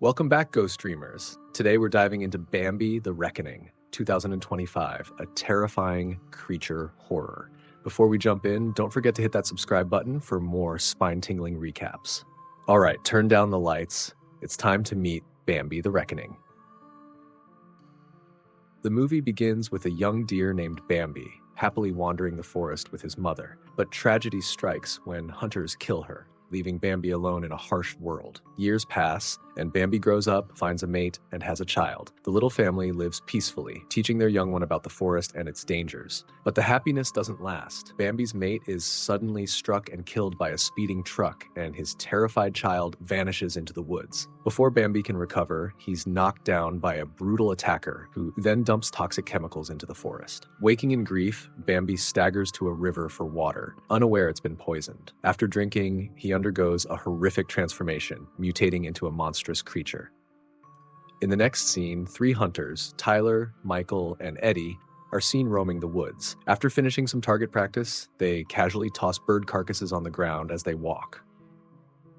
Welcome back, Ghost Dreamers. Today we're diving into Bambi the Reckoning, 2025, a terrifying creature horror. Before we jump in, don't forget to hit that subscribe button for more spine-tingling recaps. All right, turn down the lights. It's time to meet Bambi the Reckoning. The movie begins with a young deer named Bambi, happily wandering the forest with his mother. But tragedy strikes when hunters kill her, leaving Bambi alone in a harsh world. Years pass, and Bambi grows up, finds a mate, and has a child. The little family lives peacefully, teaching their young one about the forest and its dangers. But the happiness doesn't last. Bambi's mate is suddenly struck and killed by a speeding truck, and his terrified child vanishes into the woods. Before Bambi can recover, he's knocked down by a brutal attacker, who then dumps toxic chemicals into the forest. Waking in grief, Bambi staggers to a river for water, unaware it's been poisoned. After drinking, he undergoes a horrific transformation, mutating into a monstrous creature. In the next scene, three hunters, Tyler, Michael, and Eddie, are seen roaming the woods. After finishing some target practice, they casually toss bird carcasses on the ground as they walk.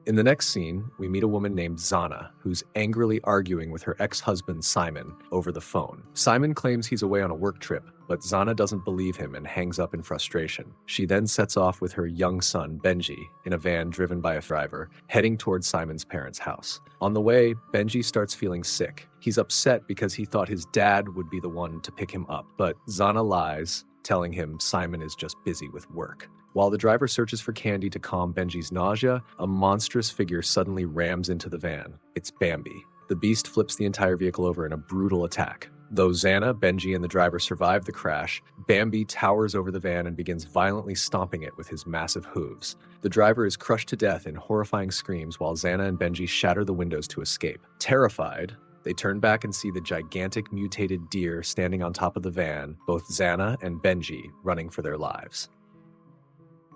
In the next scene, we meet a woman named Zana, who's angrily arguing with her ex-husband Simon over the phone. Simon claims he's away on a work trip, but Zana doesn't believe him and hangs up in frustration. She then sets off with her young son, Benji, in a van driven by a driver, heading towards Simon's parents' house. On the way, Benji starts feeling sick. He's upset because he thought his dad would be the one to pick him up, but Zana lies, telling him Simon is just busy with work. While the driver searches for candy to calm Benji's nausea, a monstrous figure suddenly rams into the van. It's Bambi. The beast flips the entire vehicle over in a brutal attack. Though Zana, Benji, and the driver survive the crash, Bambi towers over the van and begins violently stomping it with his massive hooves. The driver is crushed to death in horrifying screams while Zana and Benji shatter the windows to escape. Terrified, they turn back and see the gigantic mutated deer standing on top of the van, both Zana and Benji running for their lives.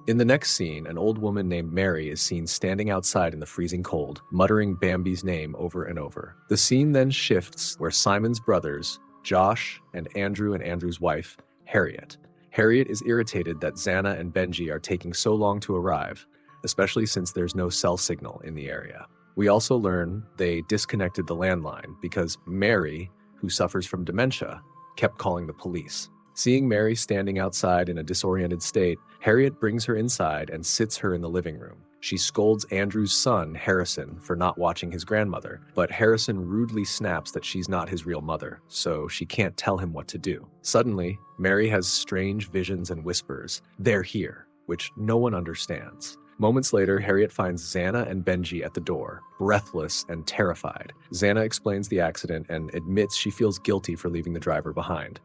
In the next scene, an old woman named Mary is seen standing outside in the freezing cold, muttering Bambi's name over and over. The scene then shifts where Simon's brothers, Josh and Andrew's wife, Harriet. Harriet is irritated that Zana and Benji are taking so long to arrive, especially since there's no cell signal in the area. We also learn they disconnected the landline because Mary, who suffers from dementia, kept calling the police. Seeing Mary standing outside in a disoriented state, Harriet brings her inside and sits her in the living room. She scolds Andrew's son, Harrison, for not watching his grandmother, but Harrison rudely snaps that she's not his real mother, so she can't tell him what to do. Suddenly, Mary has strange visions and whispers, "They're here," which no one understands. Moments later, Harriet finds Zana and Benji at the door, breathless and terrified. Zana explains the accident and admits she feels guilty for leaving the driver behind.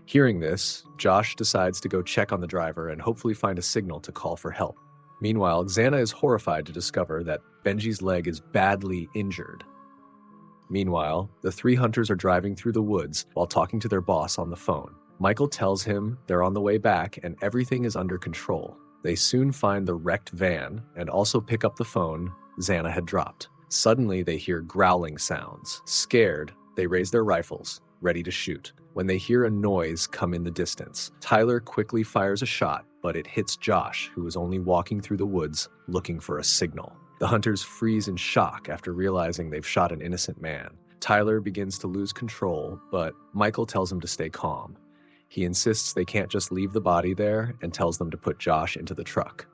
Hearing this, Josh decides to go check on the driver and hopefully find a signal to call for help. Meanwhile, Zana is horrified to discover that Benji's leg is badly injured. Meanwhile, the three hunters are driving through the woods while talking to their boss on the phone. Michael tells him they're on the way back and everything is under control. They soon find the wrecked van and also pick up the phone Zana had dropped. Suddenly, they hear growling sounds. Scared, they raise their rifles, ready to shoot, when they hear a noise come in the distance. Tyler quickly fires a shot, but it hits Josh, who is only walking through the woods looking for a signal. The hunters freeze in shock after realizing they've shot an innocent man. Tyler begins to lose control, but Michael tells him to stay calm. He insists they can't just leave the body there and tells them to put Josh into the truck.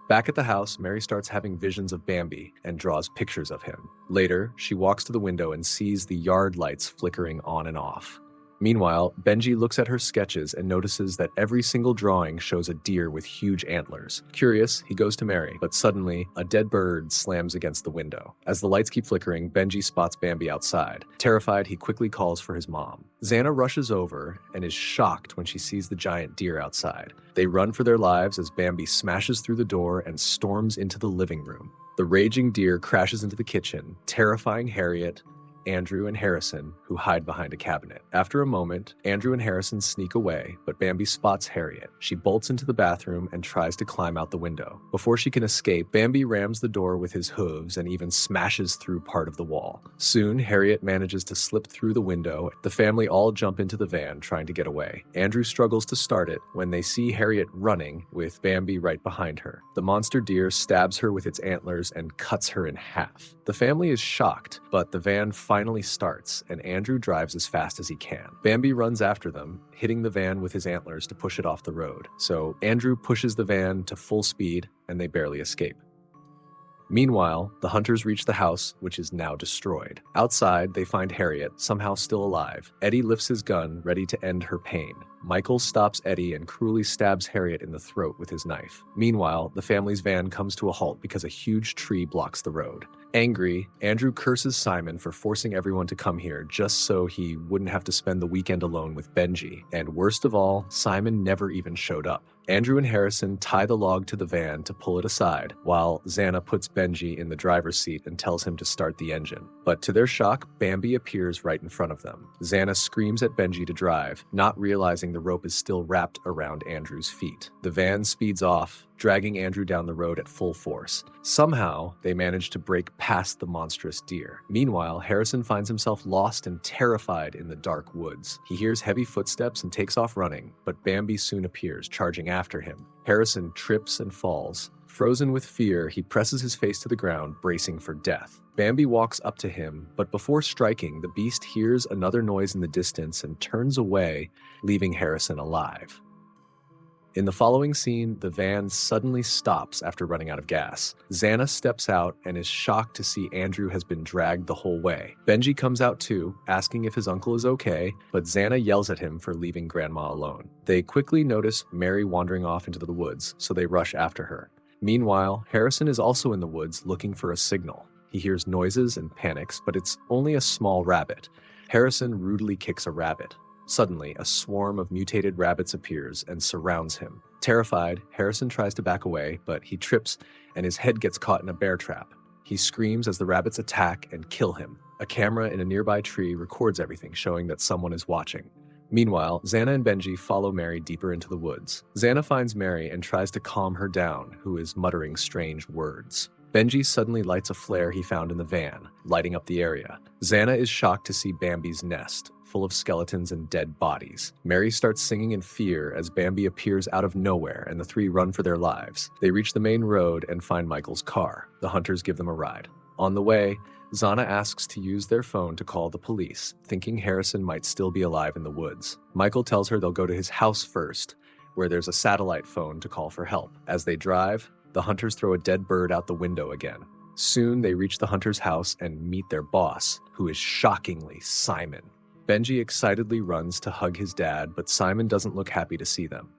Back at the house, Mary starts having visions of Bambi and draws pictures of him. Later, she walks to the window and sees the yard lights flickering on and off. Meanwhile, Benji looks at her sketches and notices that every single drawing shows a deer with huge antlers. Curious, he goes to Mary, but suddenly, a dead bird slams against the window. As the lights keep flickering, Benji spots Bambi outside. Terrified, he quickly calls for his mom. Zana rushes over and is shocked when she sees the giant deer outside. They run for their lives as Bambi smashes through the door and storms into the living room. The raging deer crashes into the kitchen, terrifying Harriet, Andrew and Harrison, who hide behind a cabinet. After a moment, Andrew and Harrison sneak away, but Bambi spots Harriet. She bolts into the bathroom and tries to climb out the window. Before she can escape, Bambi rams the door with his hooves and even smashes through part of the wall. Soon, Harriet manages to slip through the window. The family all jump into the van, trying to get away. Andrew struggles to start it when they see Harriet running, with Bambi right behind her. The monster deer stabs her with its antlers and cuts her in half. The family is shocked, but the van finally starts, and Andrew drives as fast as he can. Bambi runs after them, hitting the van with his antlers to push it off the road. So Andrew pushes the van to full speed, and they barely escape. Meanwhile, the hunters reach the house, which is now destroyed. Outside, they find Harriet, somehow still alive. Eddie lifts his gun, ready to end her pain. Michael stops Eddie and cruelly stabs Harriet in the throat with his knife. Meanwhile, the family's van comes to a halt because a huge tree blocks the road. Angry, Andrew curses Simon for forcing everyone to come here just so he wouldn't have to spend the weekend alone with Benji. And worst of all, Simon never even showed up. Andrew and Harrison tie the log to the van to pull it aside, while Xana puts Benji in the driver's seat and tells him to start the engine. But to their shock, Bambi appears right in front of them. Xana screams at Benji to drive, not realizing the rope is still wrapped around Andrew's feet. The van speeds off, dragging Andrew down the road at full force. Somehow, they manage to break past the monstrous deer. Meanwhile, Harrison finds himself lost and terrified in the dark woods. He hears heavy footsteps and takes off running, but Bambi soon appears, charging after him. Harrison trips and falls. Frozen with fear, he presses his face to the ground, bracing for death. Bambi walks up to him, but before striking, the beast hears another noise in the distance and turns away, leaving Harrison alive. In the following scene, the van suddenly stops after running out of gas. Xana steps out and is shocked to see Andrew has been dragged the whole way. Benji comes out too, asking if his uncle is okay, but Xana yells at him for leaving Grandma alone. They quickly notice Mary wandering off into the woods, so they rush after her. Meanwhile, Harrison is also in the woods looking for a signal. He hears noises and panics, but it's only a small rabbit. Harrison rudely kicks a rabbit. Suddenly, a swarm of mutated rabbits appears and surrounds him. Terrified, Harrison tries to back away, but he trips and his head gets caught in a bear trap. He screams as the rabbits attack and kill him. A camera in a nearby tree records everything, showing that someone is watching. Meanwhile, Xana and Benji follow Mary deeper into the woods. Xana finds Mary and tries to calm her down, who is muttering strange words. Benji suddenly lights a flare he found in the van, lighting up the area. Xana is shocked to see Bambi's nest, full of skeletons and dead bodies. Mary starts singing in fear as Bambi appears out of nowhere and the three run for their lives. They reach the main road and find Michael's car. The hunters give them a ride. On the way, Xana asks to use their phone to call the police, thinking Harrison might still be alive in the woods. Michael tells her they'll go to his house first, where there's a satellite phone to call for help. As they drive, the hunters throw a dead bird out the window again. Soon they reach the hunter's house and meet their boss, who is shockingly Simon. Benji excitedly runs to hug his dad, but Simon doesn't look happy to see them.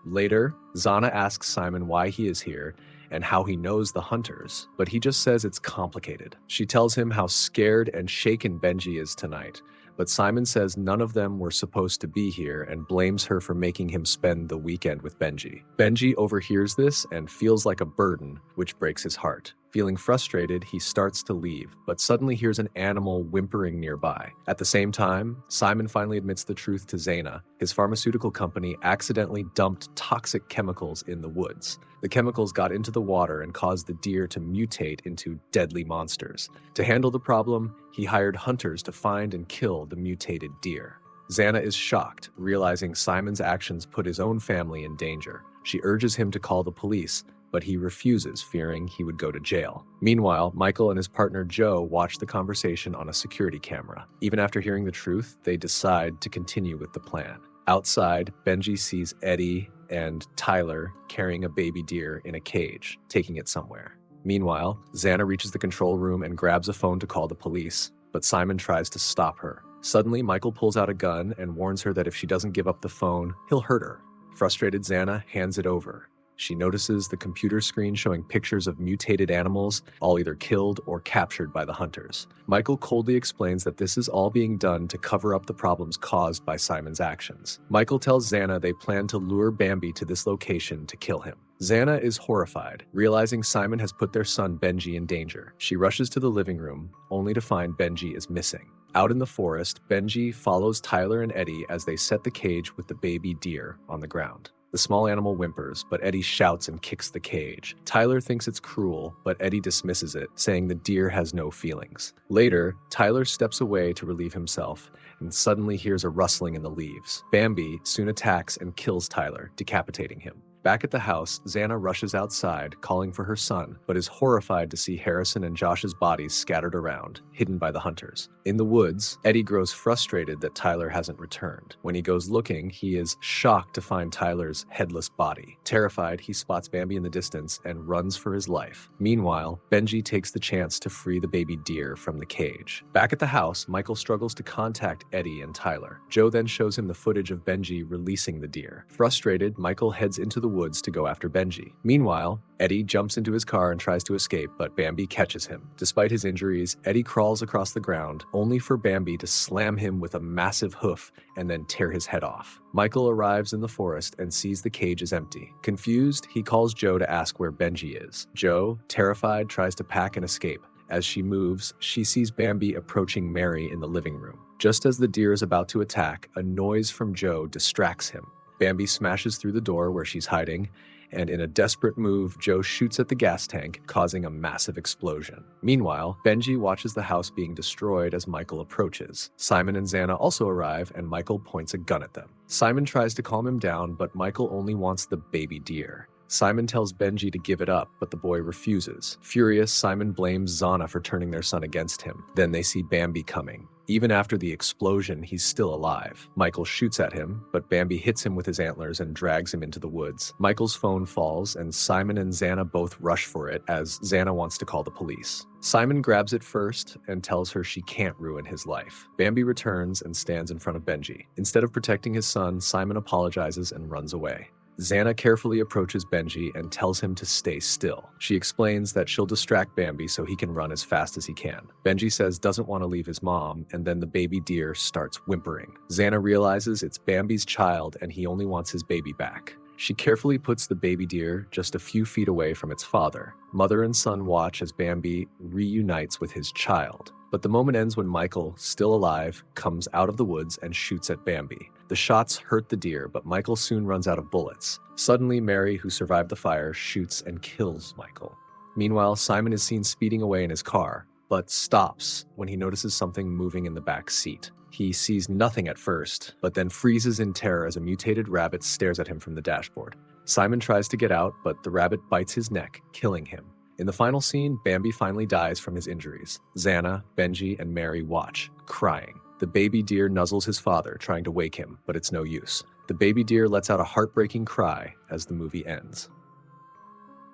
Later, Xana asks Simon why he is here and how he knows the hunters, but he just says it's complicated. She tells him how scared and shaken Benji is tonight, but Simon says none of them were supposed to be here and blames her for making him spend the weekend with Benji. Benji overhears this and feels like a burden, which breaks his heart. Feeling frustrated, he starts to leave, but suddenly hears an animal whimpering nearby. At the same time, Simon finally admits the truth to Xana. His pharmaceutical company accidentally dumped toxic chemicals in the woods. The chemicals got into the water and caused the deer to mutate into deadly monsters. To handle the problem, he hired hunters to find and kill the mutated deer. Xana is shocked, realizing Simon's actions put his own family in danger. She urges him to call the police, but he refuses, fearing he would go to jail. Meanwhile, Michael and his partner Joe watch the conversation on a security camera. Even after hearing the truth, they decide to continue with the plan. Outside, Benji sees Eddie and Tyler carrying a baby deer in a cage, taking it somewhere. Meanwhile, Xana reaches the control room and grabs a phone to call the police, but Simon tries to stop her. Suddenly, Michael pulls out a gun and warns her that if she doesn't give up the phone, he'll hurt her. Frustrated, Xana hands it over. She notices the computer screen showing pictures of mutated animals, all either killed or captured by the hunters. Michael coldly explains that this is all being done to cover up the problems caused by Simon's actions. Michael tells Xana they plan to lure Bambi to this location to kill him. Xana is horrified, realizing Simon has put their son Benji in danger. She rushes to the living room, only to find Benji is missing. Out in the forest, Benji follows Tyler and Eddie as they set the cage with the baby deer on the ground. The small animal whimpers, but Eddie shouts and kicks the cage. Tyler thinks it's cruel, but Eddie dismisses it, saying the deer has no feelings. Later, Tyler steps away to relieve himself and suddenly hears a rustling in the leaves. Bambi soon attacks and kills Tyler, decapitating him. Back at the house, Xana rushes outside, calling for her son, but is horrified to see Harrison and Josh's bodies scattered around, hidden by the hunters. In the woods, Eddie grows frustrated that Tyler hasn't returned. When he goes looking, he is shocked to find Tyler's headless body. Terrified, he spots Bambi in the distance and runs for his life. Meanwhile, Benji takes the chance to free the baby deer from the cage. Back at the house, Michael struggles to contact Eddie and Tyler. Joe then shows him the footage of Benji releasing the deer. Frustrated, Michael heads into the woods to go after Benji. Meanwhile, Eddie jumps into his car and tries to escape, but Bambi catches him. Despite his injuries, Eddie crawls across the ground, only for Bambi to slam him with a massive hoof and then tear his head off. Michael arrives in the forest and sees the cage is empty. Confused, he calls Joe to ask where Benji is. Joe, terrified, tries to pack and escape. As she moves, she sees Bambi approaching Mary in the living room. Just as the deer is about to attack, a noise from Joe distracts him. Bambi smashes through the door where she's hiding, and in a desperate move, Joe shoots at the gas tank, causing a massive explosion. Meanwhile, Benji watches the house being destroyed as Michael approaches. Simon and Xana also arrive, and Michael points a gun at them. Simon tries to calm him down, but Michael only wants the baby deer. Simon tells Benji to give it up, but the boy refuses. Furious, Simon blames Xana for turning their son against him. Then they see Bambi coming. Even after the explosion, he's still alive. Michael shoots at him, but Bambi hits him with his antlers and drags him into the woods. Michael's phone falls, and Simon and Xana both rush for it as Xana wants to call the police. Simon grabs it first and tells her she can't ruin his life. Bambi returns and stands in front of Benji. Instead of protecting his son, Simon apologizes and runs away. Xana carefully approaches Benji and tells him to stay still. She explains that she'll distract Bambi so he can run as fast as he can. Benji says doesn't want to leave his mom, and then the baby deer starts whimpering. Xana realizes it's Bambi's child and he only wants his baby back. She carefully puts the baby deer just a few feet away from its father. Mother and son watch as Bambi reunites with his child. But the moment ends when Michael, still alive, comes out of the woods and shoots at Bambi. The shots hurt the deer, but Michael soon runs out of bullets. Suddenly, Mary, who survived the fire, shoots and kills Michael. Meanwhile, Simon is seen speeding away in his car, but stops when he notices something moving in the back seat. He sees nothing at first, but then freezes in terror as a mutated rabbit stares at him from the dashboard. Simon tries to get out, but the rabbit bites his neck, killing him. In the final scene, Bambi finally dies from his injuries. Xana, Benji, and Mary watch, crying. The baby deer nuzzles his father, trying to wake him, but it's no use. The baby deer lets out a heartbreaking cry as the movie ends.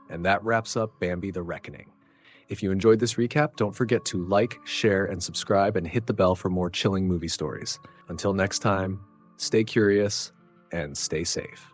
And that wraps up Bambi the Reckoning. If you enjoyed this recap, don't forget to like, share, and subscribe, and hit the bell for more chilling movie stories. Until next time, stay curious and stay safe.